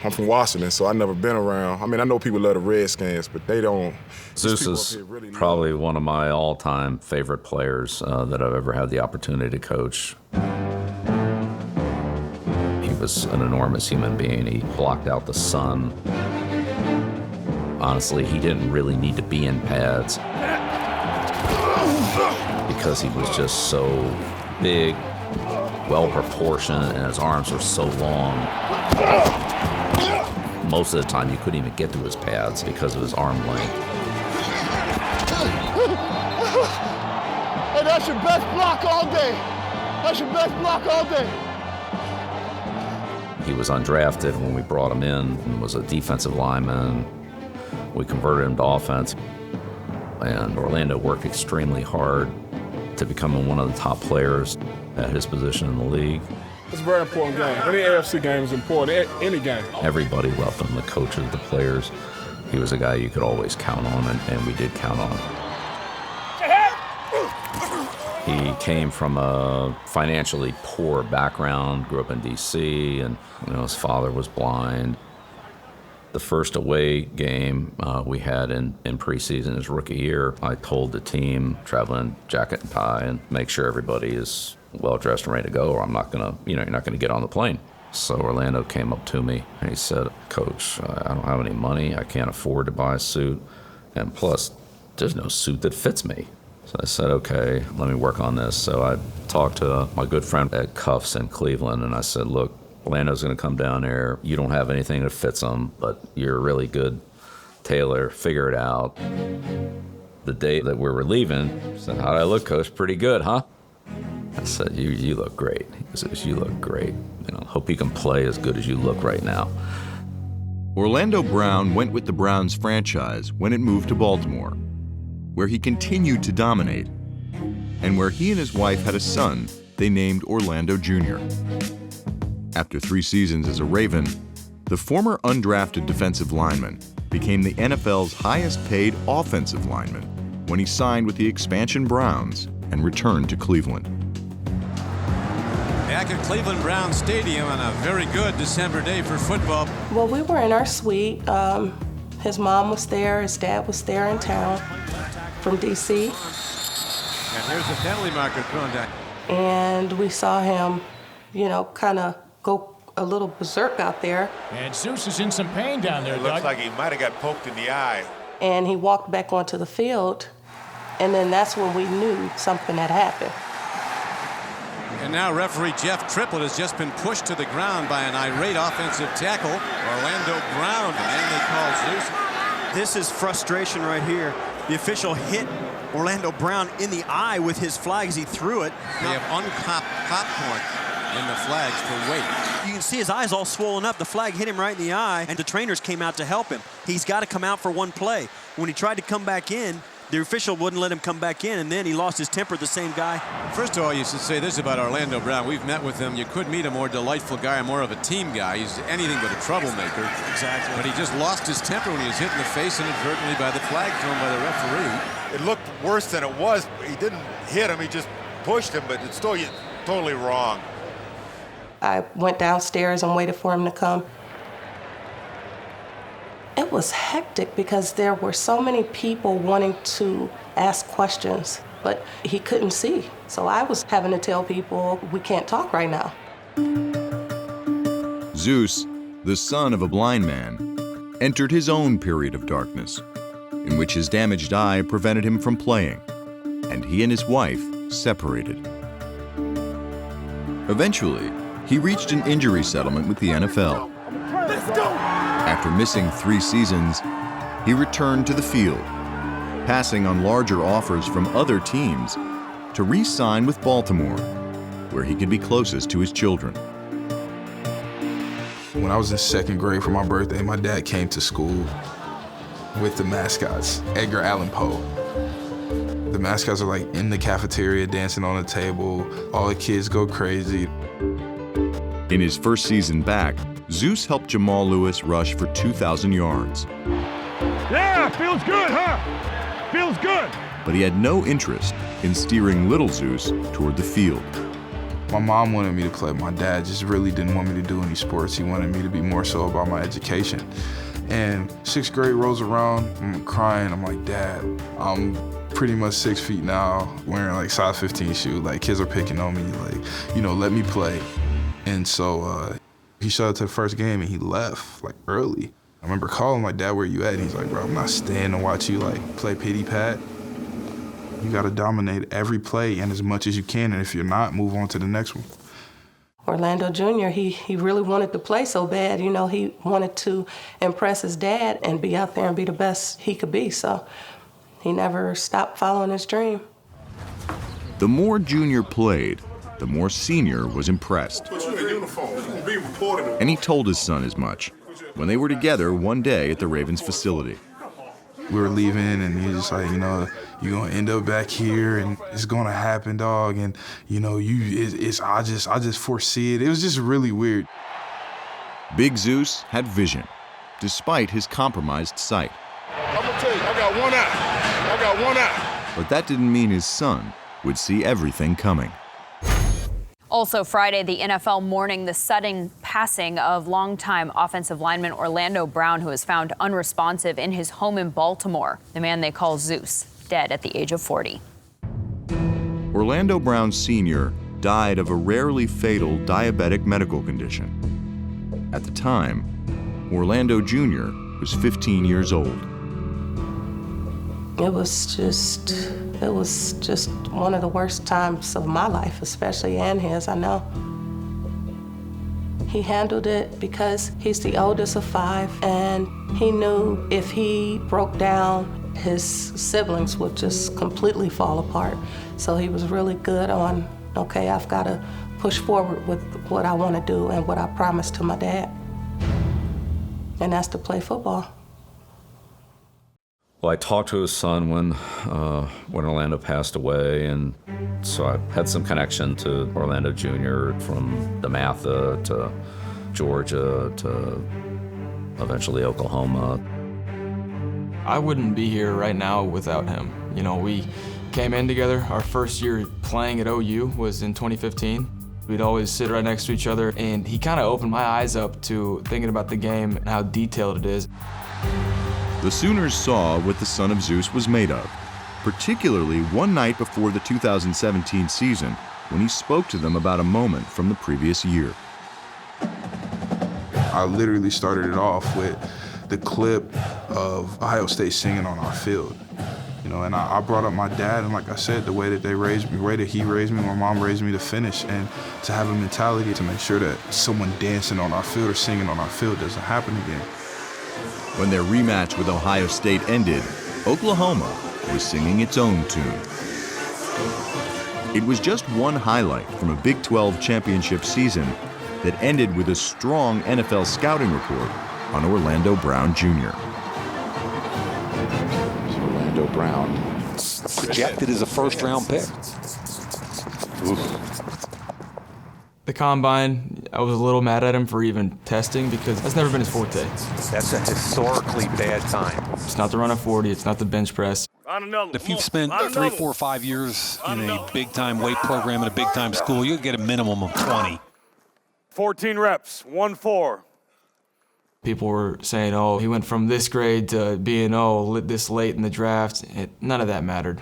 I'm from Washington, so I've never been around. I mean, I know people love the Redskins, but they don't. Zeus is probably one of my all-time favorite players that I've ever had the opportunity to coach. He was an enormous human being. He blocked out the sun. Honestly, he didn't really need to be in pads because he was just so big, well-proportioned, and his arms were so long. Most of the time, you couldn't even get to his pads because of his arm length. Hey, that's your best block all day. That's your best block all day. He was undrafted when we brought him in and was a defensive lineman. We converted him to offense, and Orlando worked extremely hard to become one of the top players at his position in the league. It's a very important game. Any AFC game is important, any game. Everybody loved him, the coaches, the players. He was a guy you could always count on, and we did count on him. He came from a financially poor background, grew up in D.C., and his father was blind. The first away game we had in preseason his rookie year, I told the team, traveling jacket and tie, and make sure everybody is well-dressed and ready to go, or I'm not gonna, you're not gonna get on the plane. So Orlando came up to me and he said, "Coach, I don't have any money. I can't afford to buy a suit. And plus, there's no suit that fits me." So I said, "Okay, let me work on this." So I talked to my good friend at Cuffs in Cleveland, and I said, "Look, Orlando's gonna come down there. You don't have anything that fits them, but you're a really good tailor. Figure it out." The day that we were leaving, he said, "How'd I look, Coach? Pretty good, huh?" I said, you look great." He says, "You look great. Hope you can play as good as you look right now." Orlando Brown went with the Browns franchise when it moved to Baltimore, where he continued to dominate, and where he and his wife had a son they named Orlando Jr. After 3 seasons as a Raven, the former undrafted defensive lineman became the NFL's highest-paid offensive lineman when he signed with the expansion Browns and returned to Cleveland. Back at Cleveland Brown Stadium on a very good December day for football. Well, we were in our suite. His mom was there, his dad was there in town from D.C. And here's the penalty marker thrown down. And we saw him, kind of go a little berserk out there. And Zeus is in some pain down there, It looks like he might have got poked in the eye. And he walked back onto the field, and then that's when we knew something had happened. And now referee Jeff Triplett has just been pushed to the ground by an irate offensive tackle. Orlando Brown, the man they call Zeus. This is frustration right here. The official hit Orlando Brown in the eye with his flag as he threw it. They have uncopped popcorn in the flags for weight. You can see his eyes all swollen up. The flag hit him right in the eye, and the trainers came out to help him. He's got to come out for one play. When he tried to come back in, the official wouldn't let him come back in, and then he lost his temper, the same guy. First of all, you should say this about Orlando Brown. We've met with him. You could meet a more delightful guy, more of a team guy. He's anything but a troublemaker. Exactly. But he just lost his temper when he was hit in the face inadvertently by the flag thrown by the referee. It looked worse than it was. He didn't hit him, he just pushed him, but it's still totally wrong. I went downstairs and waited for him to come. It was hectic because there were so many people wanting to ask questions, but he couldn't see. So I was having to tell people, we can't talk right now. Zeus, the son of a blind man, entered his own period of darkness, in which his damaged eye prevented him from playing, and he and his wife separated. Eventually, he reached an injury settlement with the NFL. Let's go! After missing 3 seasons, he returned to the field, passing on larger offers from other teams to re-sign with Baltimore, where he could be closest to his children. When I was in 2nd grade for my birthday, my dad came to school with the mascots, Edgar Allan Poe. The mascots are like in the cafeteria dancing on the table. All the kids go crazy. In his first season back, Zeus helped Jamal Lewis rush for 2,000 yards. Yeah, feels good, huh? Feels good. But he had no interest in steering little Zeus toward the field. My mom wanted me to play. My dad just really didn't want me to do any sports. He wanted me to be more so about my education. And 6th grade rolls around, I'm crying. I'm like, Dad, I'm pretty much 6 feet now, wearing like size 15 shoes. Like, kids are picking on me, like, let me play. And so he showed up to the first game and he left like early. I remember calling my dad, where you at? And he's like, bro, I'm not staying to watch you like play pity pat. You gotta dominate every play and as much as you can, and if you're not, move on to the next one. Orlando Jr., he really wanted to play so bad. He wanted to impress his dad and be out there and be the best he could be, so he never stopped following his dream. The more Junior played, the more Senior was impressed. And he told his son as much when they were together one day at the Ravens facility. We were leaving, and he was just like, you're gonna end up back here, and it's gonna happen, dog. And I just foresee it. It was just really weird. Big Zeus had vision, despite his compromised sight. I'm gonna tell you, I got one eye. But that didn't mean his son would see everything coming. Also Friday, the NFL mourning the sudden passing of longtime offensive lineman Orlando Brown, who was found unresponsive in his home in Baltimore. The man they call Zeus, dead at the age of 40. Orlando Brown Sr. died of a rarely fatal diabetic medical condition. At the time, Orlando Jr. was 15 years old. It was just one of the worst times of my life, especially and his, I know. He handled it because he's the oldest of 5, and he knew if he broke down, his siblings would just completely fall apart. So he was really good on, okay, I've got to push forward with what I want to do and what I promised to my dad. And that's to play football. Well, I talked to his son when Orlando passed away, and so I had some connection to Orlando Jr. from DeMatha to Georgia to eventually Oklahoma. I wouldn't be here right now without him. We came in together. Our first year playing at OU was in 2015. We'd always sit right next to each other, and he kind of opened my eyes up to thinking about the game and how detailed it is. The Sooners saw what the son of Zeus was made of, particularly one night before the 2017 season when he spoke to them about a moment from the previous year. I literally started it off with the clip of Ohio State singing on our field. And I brought up my dad, and like I said, the way that they raised me, the way that he raised me, my mom raised me to finish, and to have a mentality to make sure that someone dancing on our field or singing on our field doesn't happen again. When their rematch with Ohio State ended, Oklahoma was singing its own tune. It was just one highlight from a Big 12 championship season that ended with a strong NFL scouting report on Orlando Brown Jr. Orlando Brown projected as a first-round pick. Oof. The combine, I was a little mad at him for even testing because that's never been his forte. That's a historically bad time. It's not the run of 40, it's not the bench press. If you've spent 3, 4, 5 years in a big-time weight program at a big-time school, you'll get a minimum of 20. 14 reps, 1-4. People were saying, oh, he went from this grade to being, this late in the draft. None of that mattered.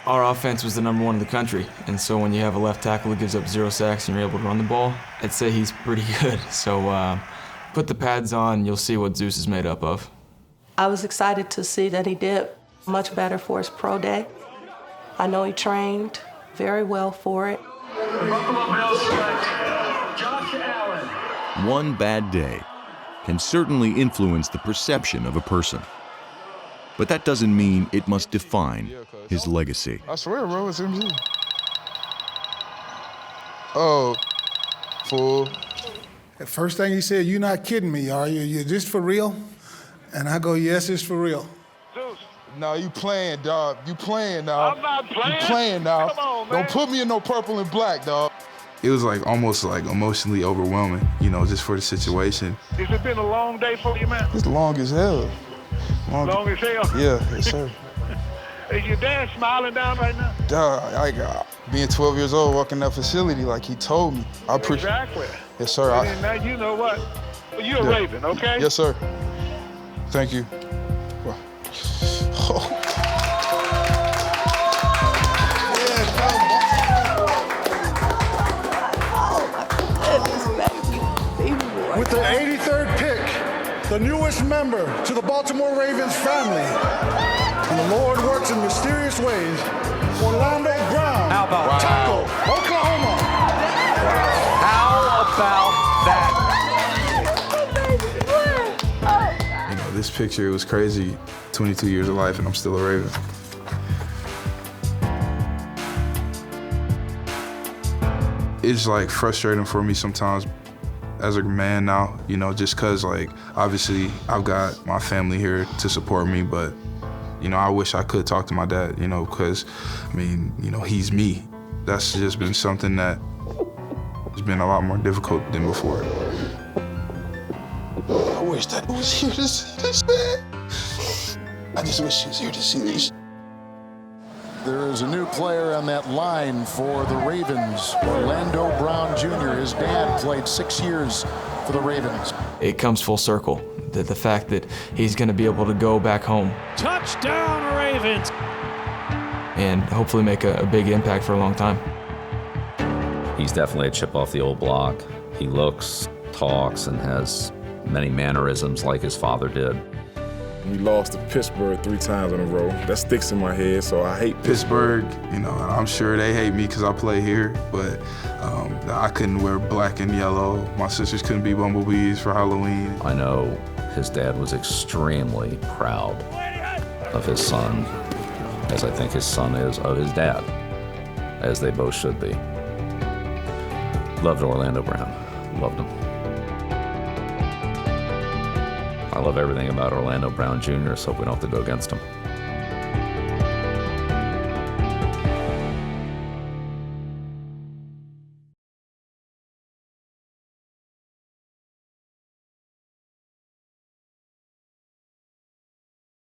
Our offense was the #1 in the country, and so when you have a left tackle who gives up 0 sacks and you're able to run the ball, I'd say he's pretty good. So put the pads on, you'll see what Zeus is made up of. I was excited to see that he did much better for his pro day. I know he trained very well for it. One bad day can certainly influence the perception of a person. But that doesn't mean it must define his legacy. I swear, bro, it's MZ. Oh, fool. The first thing he said, "You're not kidding me, are you? You're this for real?" And I go, "Yes, it's for real." No, you playing, dog. You playing, dog. I'm not playing. You playing, dog. Come on, man. Don't put me in no purple and black, dog. It was almost emotionally overwhelming, just for the situation. Has it been a long day for you, man? It's long as hell. Long as hell? Yeah, yes, sir. Is your dad smiling down right now? Like being 12 years old, walking that facility like he told me. I appreciate. Exactly. Yes, sir. And now you know what? Well, you're a Raven, okay? Yes, sir. Thank you. With the 83rd pick, the newest member to the Baltimore Ravens family, and the Lord works in mysterious ways, Orlando Brown. How about Tackle, Oklahoma. How about that? You know, this picture, it was crazy. 22 years of life and I'm still a Raven. It's like frustrating for me sometimes as a man now, you know, just cause like, obviously I've got my family here to support me, but you know, I wish I could talk to my dad, you know, cause I mean, you know, he's me. That's just been something that has been a lot more difficult than before. I wish Dad was here to see this, man. I just wish he was here to see this. There is a new player on that line for the Ravens, Orlando Brown Jr. His dad played 6 years for the Ravens. It comes full circle, the fact that he's going to be able to go back home. Touchdown, Ravens! And hopefully make a big impact for a long time. He's definitely a chip off the old block. He looks, talks, and has many mannerisms like his father did. We lost to Pittsburgh 3 times in a row. That sticks in my head, so I hate Pittsburgh. You know, and I'm sure they hate me because I play here, but I couldn't wear black and yellow. My sisters couldn't be bumblebees for Halloween. I know his dad was extremely proud of his son, as I think his son is of his dad, as they both should be. Loved Orlando Brown, loved him. I love everything about Orlando Brown Jr., so we don't have to go against him.